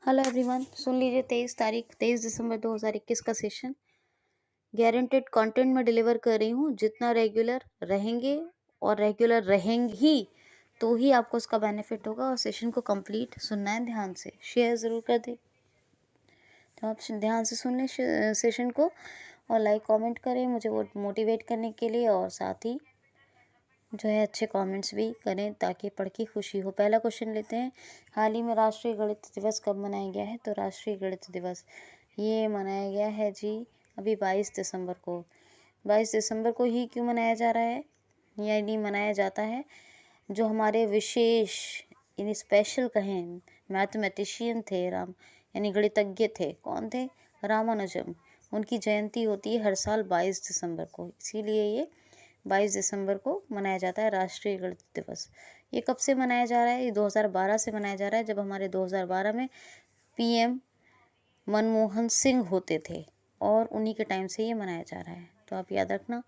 Hello everyone, सुन लीजिए 23 दिसंबर 2021 का session. Guaranteed content में डिलीवर कर रही हूँ। जितना रेगुलर रहेंगे और रेगुलर रहेंगी तो ही आपको उसका बेनिफिट होगा। और सेशन को कंप्लीट सुनना है, ध्यान से शेयर ज़रूर कर दें। तो आप ध्यान से सुन लें सेशन को और लाइक कमेंट करें मुझे वो मोटिवेट करने के लिए, और साथ ही जो है अच्छे कमेंट्स भी करें ताकि पढ़ के खुशी हो। पहला क्वेश्चन लेते हैं। हाल ही में राष्ट्रीय गणित दिवस कब मनाया गया है? तो राष्ट्रीय गणित दिवस ये मनाया गया है जी अभी 22 दिसंबर को। 22 दिसंबर को ही क्यों मनाया जा रहा है, यानी मनाया जाता है जो हमारे विशेष यानी स्पेशल कहें मैथमेटिशियन थे, यानी गणितज्ञ थे। कौन थे? रामानुजम। उनकी जयंती होती है हर साल 22 दिसंबर को, इसीलिए ये 22 दिसंबर को मनाया जाता है राष्ट्रीय गणित दिवस। ये कब से मनाया जा रहा है? ये 2012 से मनाया जा रहा है, जब हमारे 2012 में पीएम मनमोहन सिंह होते थे और उन्हीं के टाइम से ये मनाया जा रहा है। तो आप याद रखना,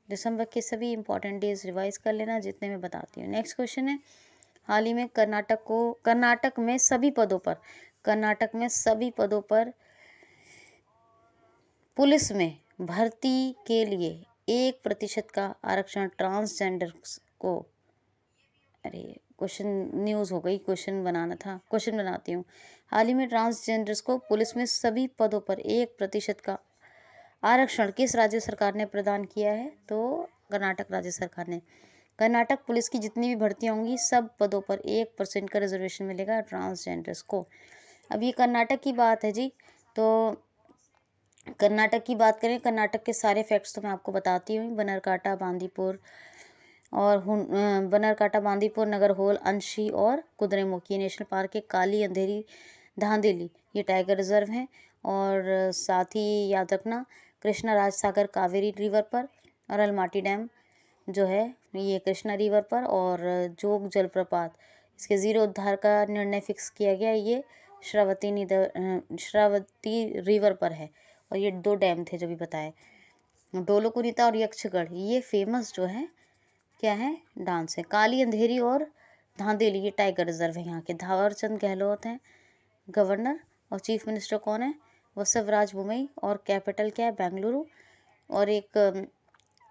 दिसंबर के सभी इंपॉर्टेंट डेज रिवाइज कर लेना जितने मैं बताती हूँ। नेक्स्ट क्वेश्चन है। हाल ही में कर्नाटक में सभी पदों पर पुलिस में भर्ती के लिए 1% का आरक्षण ट्रांसजेंडर को, अरे क्वेश्चन न्यूज़ हो गई, क्वेश्चन बनाती हूँ। हाल ही में ट्रांसजेंडर्स को पुलिस में सभी पदों पर 1% का आरक्षण किस राज्य सरकार ने प्रदान किया है? तो कर्नाटक राज्य सरकार ने। कर्नाटक पुलिस की जितनी भी भर्तियाँ होंगी सब पदों पर 1% का रिजर्वेशन मिलेगा ट्रांसजेंडर्स को। अब ये कर्नाटक की बात है जी, तो कर्नाटक की बात करें, कर्नाटक के सारे फैक्ट्स तो मैं आपको बताती हूँ। बनरकाटा, बांदीपुर, नगरहोल, अंशी और कुद्रेमुखी नेशनल पार्क है। काली अंधेरी, धांधेली ये टाइगर रिजर्व हैं। और साथ ही याद रखना कृष्णा राज सागर कावेरी रिवर पर, और अलमाटी डैम जो है ये कृष्णा रिवर पर, और जोग जलप्रपात इसके ज़ीरो उद्धार का निर्णय फिक्स किया गया। ये श्रावती रिवर पर है। और ये 2 डैम थे जो भी बताए, डोलो कुनीता और यक्षगढ़। ये फेमस जो है क्या है, डांस है। काली अंधेरी और धांधेली ये टाइगर रिजर्व है यहाँ के। थावरचंद गहलोत हैं गवर्नर, और चीफ मिनिस्टर कौन है? वसुंधरा बोमई, और कैपिटल क्या है? बेंगलुरु। और एक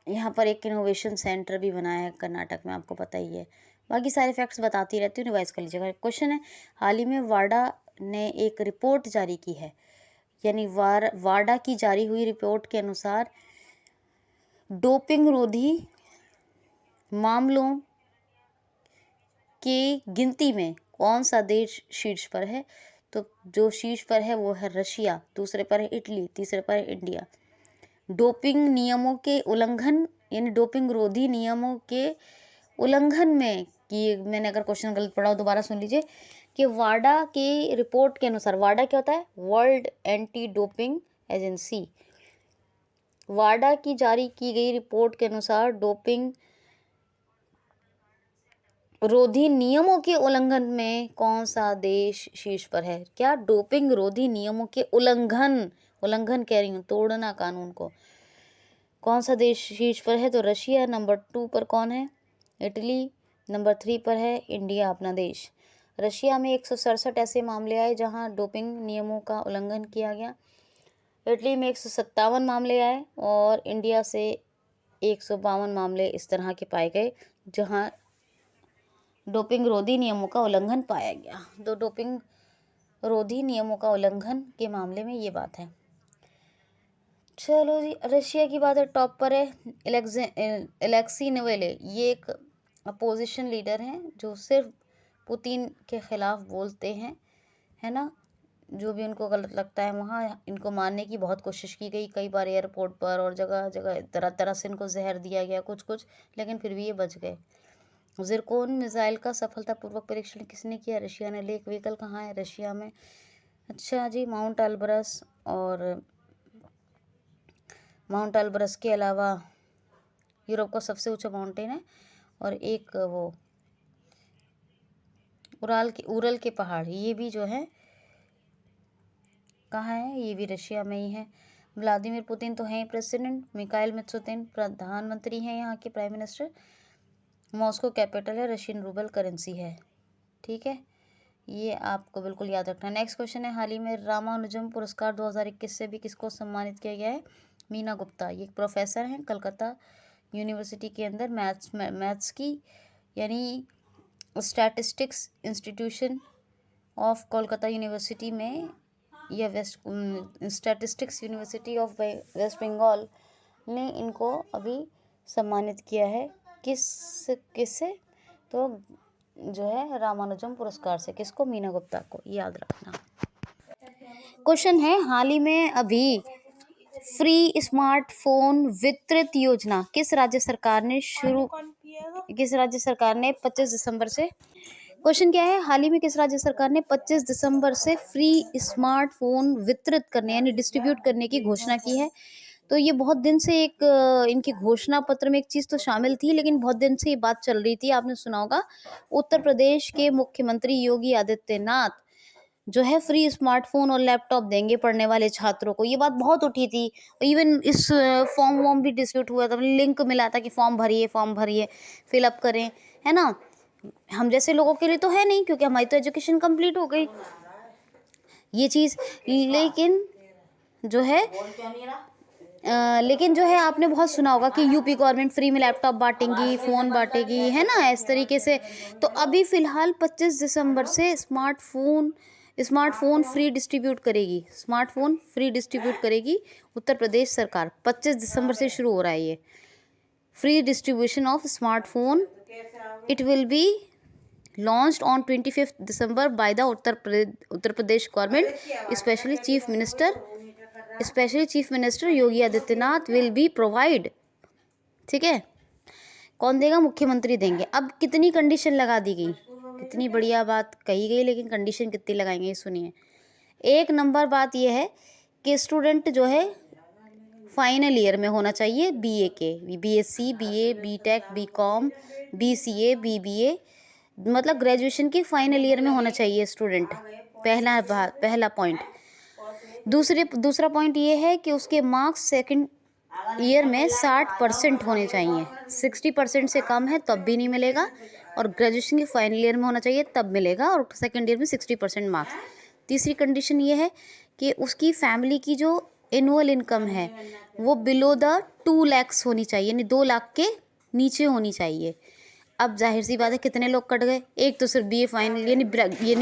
यहाँ पर एक इनोवेशन सेंटर भी बनाया है कर्नाटक में, आपको पता ही है। बाकी सारे फैक्ट्स बताती रहती हूँ, रिवाइज कर लीजिएगा। क्वेश्चन है। हाल ही में वाडा ने एक रिपोर्ट जारी की है, यानी वाडा की जारी हुई रिपोर्ट के अनुसार डोपिंग रोधी मामलों की गिनती में कौन सा देश शीर्ष पर है? तो जो शीर्ष पर है वो है रशिया, दूसरे पर है इटली, तीसरे पर है इंडिया। डोपिंग नियमों के उल्लंघन, यानी डोपिंग रोधी नियमों के उल्लंघन में कि मैंने अगर क्वेश्चन गलत पढ़ा हो दोबारा सुन लीजिए कि वाडा की रिपोर्ट के अनुसार, वाडा क्या होता है? World Anti Doping Agency. वाडा की जारी की गई रिपोर्ट के अनुसार डोपिंग रोधी नियमों के उल्लंघन में कौन सा देश शीर्ष पर है? क्या? डोपिंग रोधी नियमों के उल्लंघन कह रही हूँ, तोड़ना कानून को। कौन सा देश शीर्ष पर है? तो रशिया। नंबर 2 पर कौन है? इटली। नंबर 3 पर है इंडिया, अपना देश। रशिया में 167 ऐसे मामले आए जहां डोपिंग नियमों का उल्लंघन किया गया। इटली में 157 मामले आए, और इंडिया से 152 मामले इस तरह के पाए गए जहां डोपिंग रोधी नियमों का उल्लंघन पाया गया। तो डोपिंग रोधी नियमों का उल्लंघन के मामले में ये बात है। चलो जी, रशिया की बात है, टॉप पर है एलेक्सी नावाल्नी। ये एक अपोजिशन लीडर हैं जो सिर्फ पुतिन के खिलाफ बोलते हैं, है ना। जो भी उनको गलत लगता है वहाँ इनको मारने की बहुत कोशिश की गई, कई बार एयरपोर्ट पर और जगह जगह तरह तरह से इनको जहर दिया गया कुछ, लेकिन फिर भी ये बच गए। ज़िरकोन मिसाइल का सफलतापूर्वक परीक्षण किसने किया? रशिया ने। लेक व्हीकल कहाँ है? रशिया में। अच्छा जी, माउंट एल्ब्रस, और माउंट एल्ब्रस के अलावा यूरोप का सबसे ऊंचा माउंटेन है, और एक वो उरल के पहाड़, ये भी जो है कहाँ है? ये भी रशिया में ही है। व्लादिमीर पुतिन तो हैं प्रेसिडेंट, मिखाइल मित्सोतिन प्रधानमंत्री हैं यहाँ के, प्राइम मिनिस्टर। मॉस्को कैपिटल है, रशियन रूबल करेंसी है, ठीक है। ये आपको बिल्कुल याद रखना है। नेक्स्ट क्वेश्चन है, हाल ही में रामानुजम पुरस्कार 2021 से भी किसको सम्मानित किया गया है? मीना गुप्ता। ये एक प्रोफेसर हैं कलकत्ता यूनिवर्सिटी के अंदर मैथ्स की, यानी statistics institution of Kolkata university में, या statistics university of West Bengal ने इनको अभी सम्मानित किया है। किससे? तो जो है रामानुजम पुरस्कार से। किसको? मीना गुप्ता को, याद रखना। क्वेश्चन है, हाल ही में अभी फ्री स्मार्टफोन वितरित योजना किस राज्य सरकार ने 25 दिसंबर से, क्वेश्चन क्या है, हाल ही में किस राज्य सरकार ने 25 दिसंबर से फ्री स्मार्टफोन वितरित करने यानी डिस्ट्रीब्यूट करने की घोषणा की है? तो ये बहुत दिन से एक इनकी घोषणा पत्र में एक चीज़ तो शामिल थी, लेकिन बहुत दिन से ये बात चल रही थी। आपने सुना होगा, उत्तर प्रदेश के मुख्यमंत्री योगी आदित्यनाथ जो है फ्री स्मार्टफोन और लैपटॉप देंगे पढ़ने वाले छात्रों को। ये बात बहुत उठी थी, इवन इस फॉर्म भी डिस्ट्रीब्यूट हुआ था, लिंक मिला था कि फॉर्म भरिए फिलअप करें, है ना। हम जैसे लोगों के लिए तो है नहीं, क्योंकि हमारी तो एजुकेशन कंप्लीट हो गई ये चीज़, लेकिन जो है आपने बहुत सुना होगा कि यूपी गवर्नमेंट फ्री में लैपटॉप बांटेगी, फ़ोन बांटेगी, है ना, इस तरीके से। तो अभी फ़िलहाल 25 दिसंबर से स्मार्टफोन फ्री डिस्ट्रीब्यूट करेगी उत्तर प्रदेश सरकार। 25 दिसंबर से शुरू हो रहा है ये free distribution of smartphone. It will be launched on 25th December by the Uttar Pradesh government, especially Chief Minister Yogi Adityanath will be provide। ठीक है, कौन देगा? मुख्यमंत्री देंगे। अब कितनी कंडीशन लगा दी गई, कितनी बढ़िया बात कही गई, लेकिन कंडीशन कितनी लगाएंगे सुनिए। एक नंबर बात यह है कि स्टूडेंट जो है फाइनल ईयर में होना चाहिए बीए के, BSc, BA, BTech, BCom, BCA, BBA, मतलब ग्रेजुएशन के फाइनल ईयर में होना चाहिए स्टूडेंट। पहला पॉइंट। दूसरा पॉइंट ये है कि उसके मार्क्स सेकंड ईयर में 60% होने चाहिए। 60% से कम है तब भी नहीं मिलेगा, और ग्रेजुएशन के फाइनल ईयर में होना चाहिए तब मिलेगा, और सेकंड ईयर में 60% मार्क्स। तीसरी कंडीशन ये है कि उसकी फैमिली की जो एनुअल इनकम है वो बिलो द 2 लाख होनी चाहिए, यानी 2 लाख के नीचे होनी चाहिए। अब जाहिर सी बात है कितने लोग कट गए, एक तो सिर्फ बीए फाइनल यानी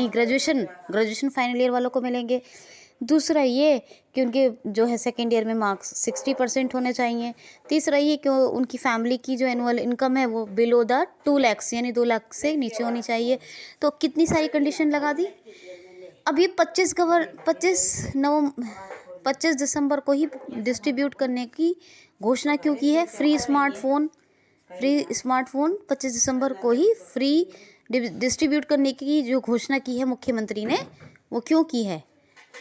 ग्रेजुएशन फाइनल ईयर वालों को मिलेंगे। दूसरा ये कि उनके जो है सेकेंड ईयर में मार्क्स 60% होने चाहिए। तीसरा ये कि उनकी फैमिली की जो एनुअल इनकम है वो बिलो द 2 लाख यानी 2 लाख से नीचे होनी चाहिए। तो कितनी सारी कंडीशन लगा दी। अब ये 25 दिसंबर को ही डिस्ट्रीब्यूट करने की घोषणा क्यों की है? फ्री स्मार्टफोन 25 दिसंबर को ही फ्री डिस्ट्रीब्यूट करने की जो घोषणा की है मुख्यमंत्री ने, वो क्यों की है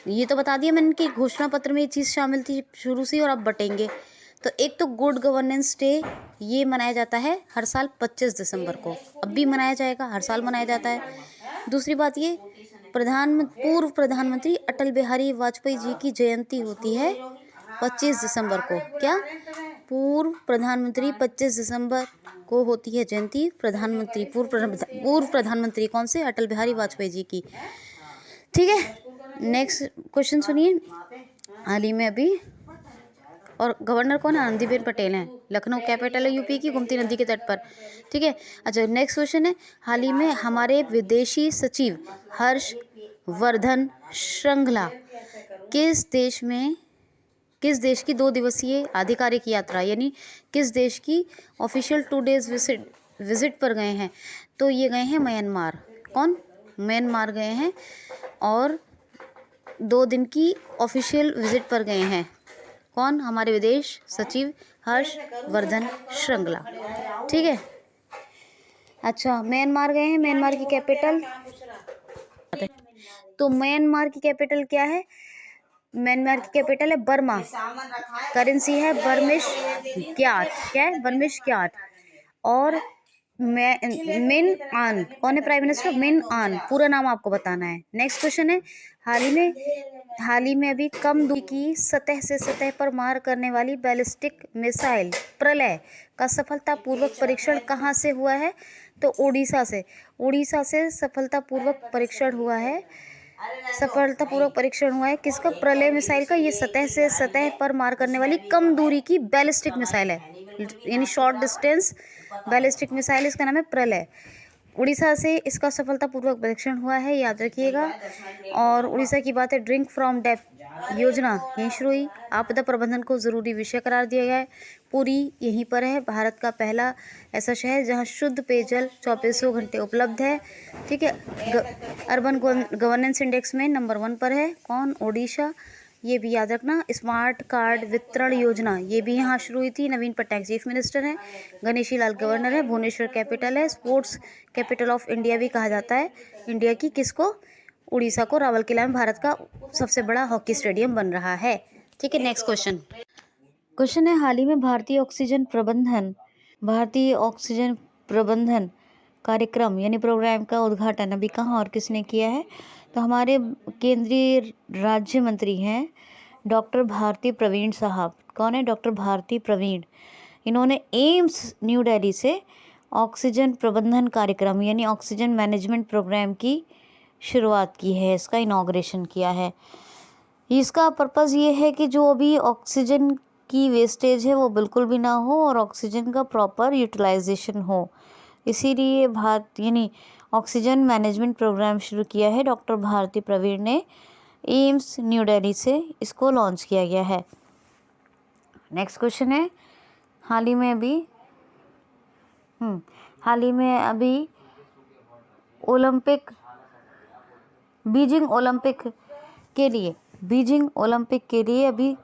ये तो बता दिया मैंने कि घोषणा पत्र में ये चीज़ शामिल थी शुरू से, और अब बटेंगे। तो एक तो गुड गवर्नेंस डे ये मनाया जाता है हर साल 25 दिसंबर को, अब भी मनाया जाएगा, हर साल मनाया जाता है। दूसरी बात ये पूर्व प्रधानमंत्री अटल बिहारी वाजपेयी जी की जयंती होती है 25 दिसंबर को। क्या? पूर्व प्रधानमंत्री 25 दिसंबर को होती है जयंती पूर्व प्रधानमंत्री कौन से? अटल बिहारी वाजपेयी जी की। ठीक है, नेक्स्ट क्वेश्चन सुनिए। हाल ही में अभी, और गवर्नर कौन है? आनंदीबेन पटेल हैं। लखनऊ कैपिटल है यूपी की, गोमती नदी के तट पर। ठीक है, अच्छा नेक्स्ट क्वेश्चन है, हाल ही में हमारे विदेशी सचिव हर्षवर्धन श्रृंगला किस देश की 2 दिवसीय आधिकारिक यात्रा यानी किस देश की ऑफिशियल 2 डेज विजिट पर गए हैं? तो ये गए हैं म्यांमार। कौन? म्यांमार गए हैं और 2 दिन की ऑफिशियल विजिट पर गए हैं। कौन? हमारे विदेश सचिव हर्षवर्धन श्रृंगला। ठीक है, अच्छा म्यांमार गए हैं, म्यांमार की कैपिटल, तो म्यांमार की कैपिटल क्या है? म्यांमार की कैपिटल है बर्मा, करेंसी है बर्मिश क्याट। क्या है? बर्मिश क्याट। और मिन आन कौन है प्राइम मिनिस्टर? मिन आन, पूरा नाम आपको बताना है। नेक्स्ट क्वेश्चन है, हाल ही में अभी कम दूरी की सतह से सतह पर मार करने वाली बैलिस्टिक मिसाइल प्रलय का सफलतापूर्वक परीक्षण कहाँ से हुआ है? तो उड़ीसा से सफलतापूर्वक परीक्षण हुआ है किसका? प्रलय मिसाइल का। ये सतह से सतह पर मार करने वाली कम दूरी की बैलिस्टिक मिसाइल है, यानी शॉर्ट डिस्टेंस बैलिस्टिक मिसाइल, इसका नाम है प्रलय। उड़ीसा से इसका सफलतापूर्वक परीक्षण हुआ है, याद रखिएगा। और उड़ीसा की बात है, ड्रिंक फ्रॉम डेप्थ योजना यहीं शुरू हुई। आपदा प्रबंधन को ज़रूरी विषय करार दिया गया है, पुरी यहीं पर है। भारत का पहला ऐसा शहर जहां शुद्ध पेयजल 24 घंटे उपलब्ध है। ठीक है। अर्बन गवर्नेंस इंडेक्स में नंबर 1 पर है कौन? ओडिशा। ये भी याद रखना। स्मार्ट कार्ड वितरण योजना ये भी यहाँ शुरू हुई थी। नवीन पटनायक चीफ मिनिस्टर हैं, गणेशी लाल गवर्नर है। भुवनेश्वर कैपिटल है। स्पोर्ट्स कैपिटल ऑफ इंडिया भी कहा जाता है इंडिया की, किसको? उड़ीसा को। रावलकिला में भारत का सबसे बड़ा हॉकी स्टेडियम बन रहा है। ठीक है, नेक्स्ट क्वेश्चन है, हाल ही में भारतीय ऑक्सीजन प्रबंधन कार्यक्रम यानी प्रोग्राम का उद्घाटन अभी कहाँ और किसने किया है? तो हमारे केंद्रीय राज्य मंत्री हैं डॉक्टर भारती प्रवीण साहब। कौन है? डॉक्टर भारती प्रवीण। इन्होंने एम्स न्यू दिल्ली से ऑक्सीजन प्रबंधन कार्यक्रम यानी ऑक्सीजन मैनेजमेंट प्रोग्राम की शुरुआत की है, इसका इनॉग्रेशन किया है। इसका पर्पज़ ये है कि जो अभी ऑक्सीजन की वेस्टेज है वो बिल्कुल भी ना हो और ऑक्सीजन का प्रॉपर यूटिलाइजेशन हो, इसीलिए भारत यानी ऑक्सीजन मैनेजमेंट प्रोग्राम शुरू किया है डॉक्टर भारती प्रवीण ने। एम्स न्यू दिल्ली से इसको लॉन्च किया गया है। नेक्स्ट क्वेश्चन है, हाल ही में अभी बीजिंग ओलंपिक के लिए अभी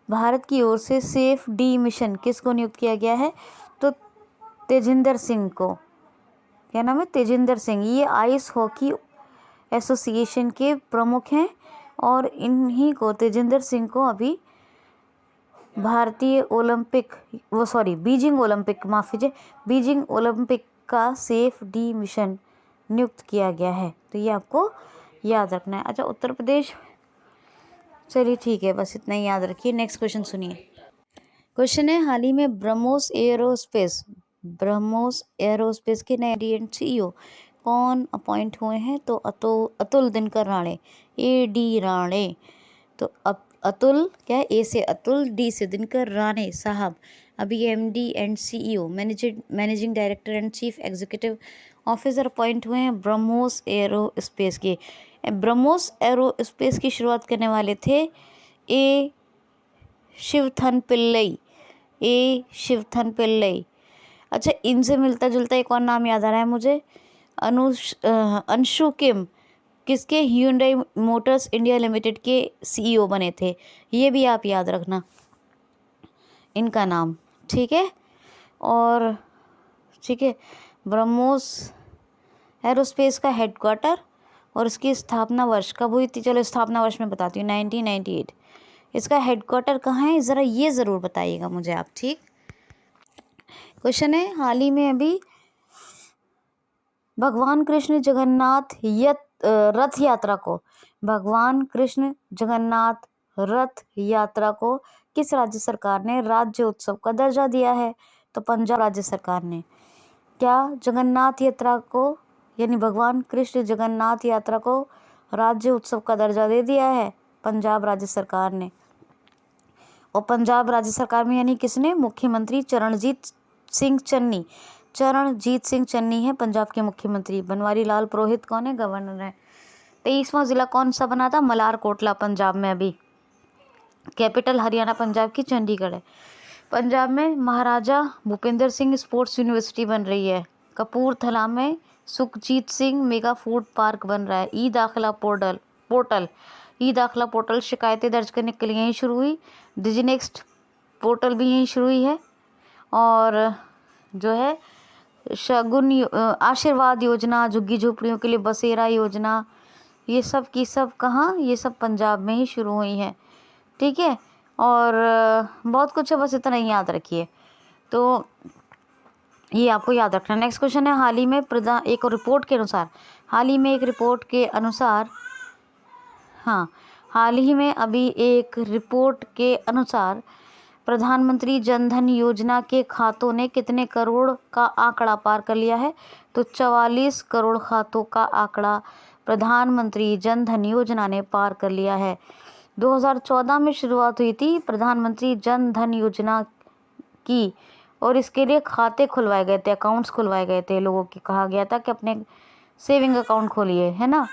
भारत की ओर से सेफ डी मिशन किसको नियुक्त किया गया है? तो तेजिंदर सिंह को। क्या नाम है? तेजिंदर सिंह। ये आइस हॉकी एसोसिएशन के प्रमुख हैं और इन्हीं को, तेजिंदर सिंह को अभी बीजिंग ओलंपिक का सेफ डी मिशन नियुक्त किया गया है। तो ये आपको याद रखना है। अच्छा, उत्तर प्रदेश, चलिए ठीक है, बस इतना ही याद रखिए। नेक्स्ट क्वेश्चन सुनिए। क्वेश्चन है, हाल ही में ब्रह्मोस एरोस्पेस के नए CEO कौन अपॉइंट हुए हैं? तो अतुल दिनकर राणे, AD राणे। तो अब अतुल क्या है? A से अतुल, D से दिनकर राणे साहब अभी MD and CEO managing director and chief executive officer appoint हुए हैं ब्रह्मोस एरोस्पेस के। ब्रह्मोस एरोस्पेस की शुरुआत करने वाले थे ए शिवथन पिल्लई। अच्छा, इनसे मिलता जुलता एक और नाम याद आ रहा है मुझे, अंशु किम, किसके? ह्यूंडई मोटर्स इंडिया लिमिटेड के CEO बने थे। ये भी आप याद रखना इनका नाम, ठीक है। और ठीक है, ब्रह्मोस एरोस्पेस का हेडक्वार्टर और इसकी स्थापना वर्ष कब हुई थी? चलो स्थापना वर्ष में बताती हूँ, 1998। इसका हेडक्वार्टर कहाँ है ज़रा ये ज़रूर बताइएगा मुझे आप, ठीक। क्वेश्चन है, हाल ही में अभी भगवान कृष्ण जगन्नाथ रथ यात्रा को किस राज्य सरकार ने राज्य उत्सव का दर्जा दिया है? तो पंजाब राज्य सरकार ने। क्या जगन्नाथ यात्रा को यानी भगवान कृष्ण जगन्नाथ यात्रा को राज्य उत्सव का दर्जा दे दिया है? पंजाब राज्य सरकार ने। और पंजाब राज्य सरकार में यानी किसने? मुख्यमंत्री चरणजीत सिंह चन्नी है पंजाब के मुख्यमंत्री। बनवारी लाल पुरोहित कौन है? गवर्नर है। 23वां जिला कौन सा बना था? मलारकोटला पंजाब में अभी। कैपिटल हरियाणा पंजाब की चंडीगढ़ है। पंजाब में महाराजा भूपेंद्र सिंह स्पोर्ट्स यूनिवर्सिटी बन रही है। कपूरथला में Sukhjit Singh mega food park बन रहा है। ई दाखिला पोर्टल शिकायतें दर्ज करने के लिए यहीं शुरू हुई। डिजिनेक्स्ट पोर्टल भी यहीं शुरू हुई है। और जो है शगुन आशीर्वाद योजना, झुग्गी झोपड़ियों के लिए बसेरा योजना, ये सब की सब कहाँ? ये सब पंजाब में ही शुरू हुई हैं, ठीक है। और बहुत कुछ है, बस इतना ही याद रखिए। तो ये आपको याद रखना। नेक्स्ट क्वेश्चन है, हाल ही में एक रिपोर्ट के अनुसार हाल ही में अभी एक रिपोर्ट के अनुसार प्रधानमंत्री जन धन योजना के खातों ने कितने करोड़ का आंकड़ा पार कर लिया है? तो 44 करोड़ खातों का आंकड़ा प्रधानमंत्री जन धन योजना ने पार कर लिया है। 2014 में शुरुआत हुई थी प्रधानमंत्री जन धन योजना की, और इसके लिए खाते खुलवाए गए थे, अकाउंट्स खुलवाए गए थे। लोगों की कहा गया था कि अपने सेविंग अकाउंट खोलिए, है ना।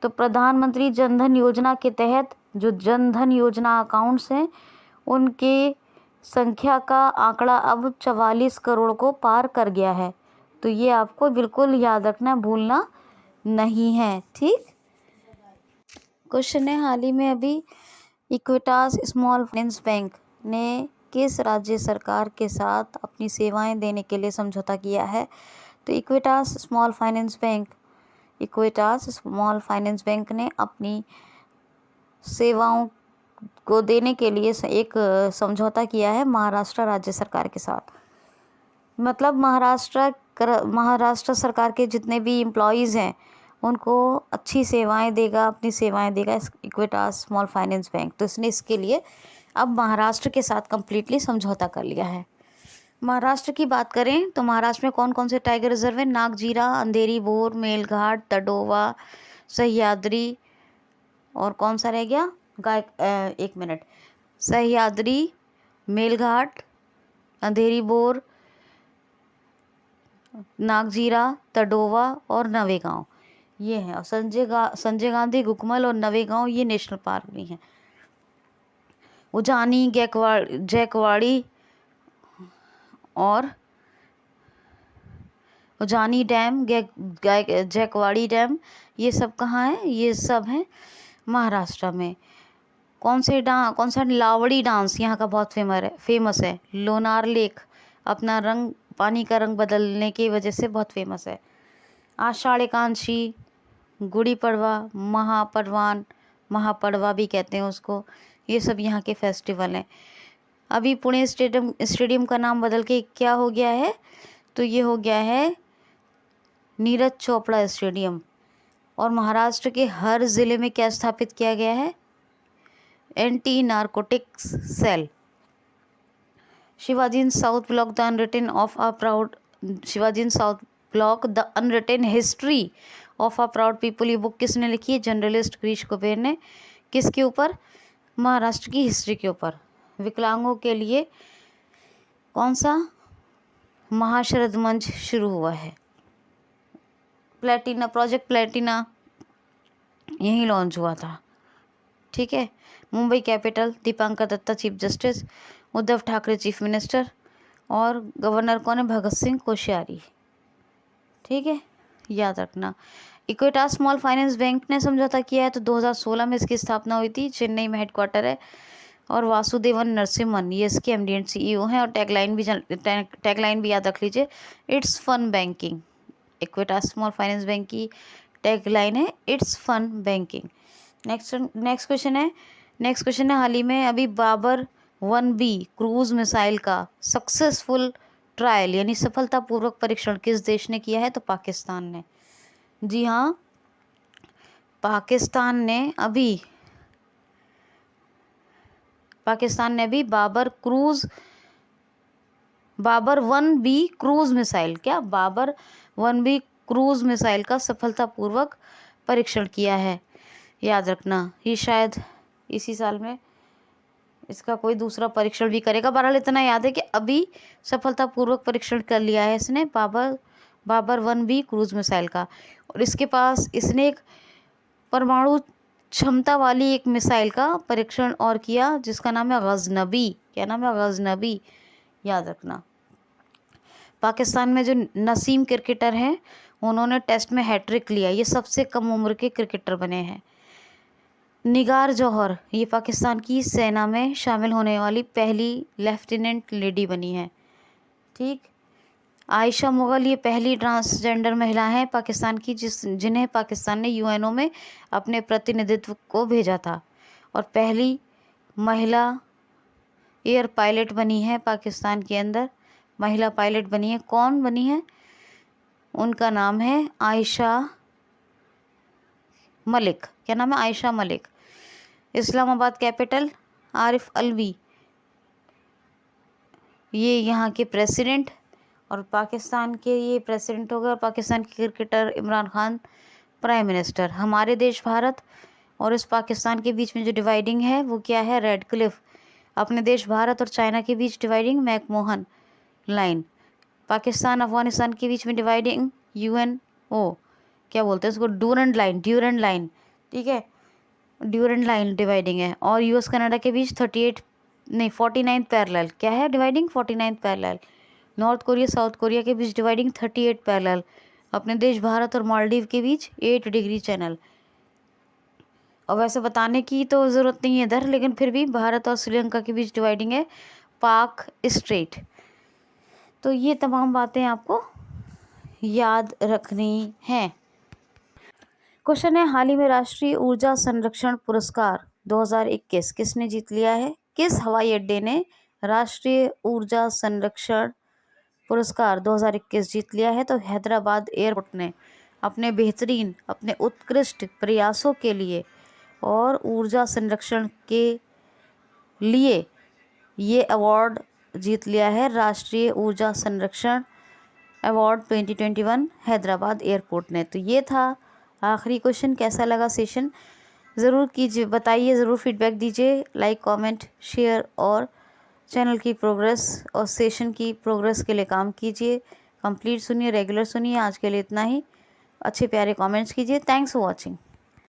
तो प्रधानमंत्री जन धन योजना के तहत जो जन धन योजना अकाउंट्स हैं उनके संख्या का आंकड़ा अब 44 करोड़ को पार कर गया है। तो ये आपको बिल्कुल याद रखना, भूलना नहीं है, ठीक। क्वेश्चन है, हाल ही में अभी इक्विटास स्मॉल फाइनेंस बैंक ने किस राज्य सरकार के साथ अपनी सेवाएं देने के लिए समझौता किया है? तो इक्विटास स्मॉल फाइनेंस बैंक ने अपनी सेवाओं को देने के लिए एक समझौता किया है महाराष्ट्र राज्य सरकार के साथ। मतलब महाराष्ट्र सरकार के जितने भी एम्प्लॉयज़ हैं उनको अच्छी सेवाएं देगा, अपनी सेवाएं देगा इक्विटास स्मॉल फाइनेंस बैंक। तो इसने इसके लिए अब महाराष्ट्र के साथ कंप्लीटली समझौता कर लिया है। महाराष्ट्र की बात करें तो महाराष्ट्र में कौन कौन से टाइगर रिजर्व है? नागजीरा, अंधेरी बोर, मेलघाट, तडोवा, सह्याद्री, और कौन सा रह गया? एक मिनट, सह्याद्री, मेलघाट, अंधेरी बोर, नागजीरा, तडोवा और नवेगांव, ये हैं। और संजय गांधी, गुकमल और नवेगांव ये नेशनल पार्क भी हैं। उजानी, जैकवाड़ी और उजानी डैम, जैकवाड़ी डैम, ये सब कहाँ है? ये सब हैं महाराष्ट्र में। कौन सा लावड़ी डांस यहाँ का बहुत फेमस है? लोनार लेक अपना रंग, पानी का रंग बदलने की वजह से बहुत फेमस है। आषाढ़ एकादशी, गुड़ी पड़वा, महापड़वा भी कहते हैं उसको, ये सब यहाँ के फेस्टिवल हैं। अभी पुणे स्टेडियम का नाम बदल के क्या हो गया है? तो ये हो गया है नीरज चोपड़ा स्टेडियम। और महाराष्ट्र के हर ज़िले में क्या स्थापित किया गया है? Anti narcotics cell. Shivaji in South Block the unwritten history of a proud people, ये बुक किसने लिखी है? जर्नलिस्ट गिरीश कुबेर ने। किसके ऊपर? महाराष्ट्र की हिस्ट्री के ऊपर। विकलांगों के लिए कौन सा महाशरद मंच शुरू हुआ है? प्रोजेक्ट प्लेटिना यही लॉन्च हुआ था, ठीक है। Mumbai capital, Dipankar Datta chief justice, Uddhav Thackeray chief minister, और गवर्नर कौन है? भगत सिंह कोश्यारी, ठीक है, याद रखना। इक्विटास स्मॉल फाइनेंस बैंक ने समझौता किया है तो 2016 में इसकी स्थापना हुई थी, चेन्नई में हेडक्वार्टर है। और वासुदेवन नरसिम्हन ये इसके एमडी एंड सीईओ हैं। और टैगलाइन भी याद रख लीजिए, it's fun banking. Equitas small finance bank की टैगलाइन है it's fun banking. Next question है, हाल ही में अभी बाबर 1B क्रूज मिसाइल का सक्सेसफुल ट्रायल यानी सफलतापूर्वक परीक्षण किस देश ने किया है? तो पाकिस्तान ने। जी हाँ, पाकिस्तान ने अभी बाबर 1B क्रूज मिसाइल, क्या बाबर 1B क्रूज मिसाइल का सफलतापूर्वक परीक्षण किया है, याद रखना। ये शायद इसी साल में इसका कोई दूसरा परीक्षण भी करेगा। बहरहाल इतना याद है कि अभी सफलतापूर्वक परीक्षण कर लिया है इसने बाबर 1B क्रूज मिसाइल का। और इसने एक परमाणु क्षमता वाली एक मिसाइल का परीक्षण और किया जिसका नाम है गजनबी। क्या नाम है? गजनबी, याद रखना। पाकिस्तान में जो नसीम क्रिकेटर हैं उन्होंने टेस्ट में हैट्रिक लिया, ये सबसे कम उम्र के क्रिकेटर बने हैं। निगार जौहर ये पाकिस्तान की सेना में शामिल होने वाली पहली लेफ्टिनेंट लेडी बनी है, ठीक। आयशा मुगल ये पहली ट्रांसजेंडर महिला है पाकिस्तान की जिन्हें पाकिस्तान ने यूएनओ में अपने प्रतिनिधित्व को भेजा था। और पहली महिला एयर पायलट बनी है पाकिस्तान के अंदर, महिला पायलट बनी है। कौन बनी है? उनका नाम है आयशा मलिक। क्या नाम है? आयशा मलिक। इस्लामाबाद कैपिटल, आरिफ अलवी ये यहाँ के प्रेसिडेंट, और पाकिस्तान के ये प्रेसिडेंट हो गए, और पाकिस्तान के cricketer Imran Khan prime minister. हमारे देश भारत और इस पाकिस्तान के बीच में जो डिवाइडिंग है वो क्या है, रेड क्लिफ। अपने देश भारत और चाइना के बीच dividing McMahon line. Pakistan Afghanistan के बीच में डिवाइडिंग UNO, क्या बोलते हैं उसको, ड्यूरेंट लाइन, ठीक है, ड्यूरेंट लाइन डिवाइडिंग है। और US कनाडा के बीच 49 पैरेलल, क्या है dividing, 49 parallel. North Korea south Korea के बीच डिवाइडिंग 38 पैरेलल। अपने देश भारत और मालदीव के बीच 8 डिग्री चैनल। और वैसे बताने की तो ज़रूरत नहीं है इधर, लेकिन फिर भी भारत और श्रीलंका के बीच डिवाइडिंग है पाक स्ट्रेट। तो ये तमाम बातें आपको याद रखनी हैं। क्वेश्चन है, हाल ही में राष्ट्रीय ऊर्जा संरक्षण पुरस्कार 2021 किसने जीत लिया है? किस हवाई अड्डे ने राष्ट्रीय ऊर्जा संरक्षण पुरस्कार 2021 जीत लिया है? तो हैदराबाद एयरपोर्ट ने अपने उत्कृष्ट प्रयासों के लिए और ऊर्जा संरक्षण के लिए ये अवार्ड जीत लिया है, राष्ट्रीय ऊर्जा संरक्षण अवार्ड 2021 हैदराबाद एयरपोर्ट ने। तो ये था आखिरी क्वेश्चन। कैसा लगा सेशन ज़रूर कीजिए, बताइए, ज़रूर फीडबैक दीजिए, लाइक कमेंट शेयर, और चैनल की प्रोग्रेस और सेशन की प्रोग्रेस के लिए काम कीजिए। कंप्लीट सुनिए, रेगुलर सुनिए। आज के लिए इतना ही। अच्छे प्यारे कमेंट्स कीजिए। Thanks for watching.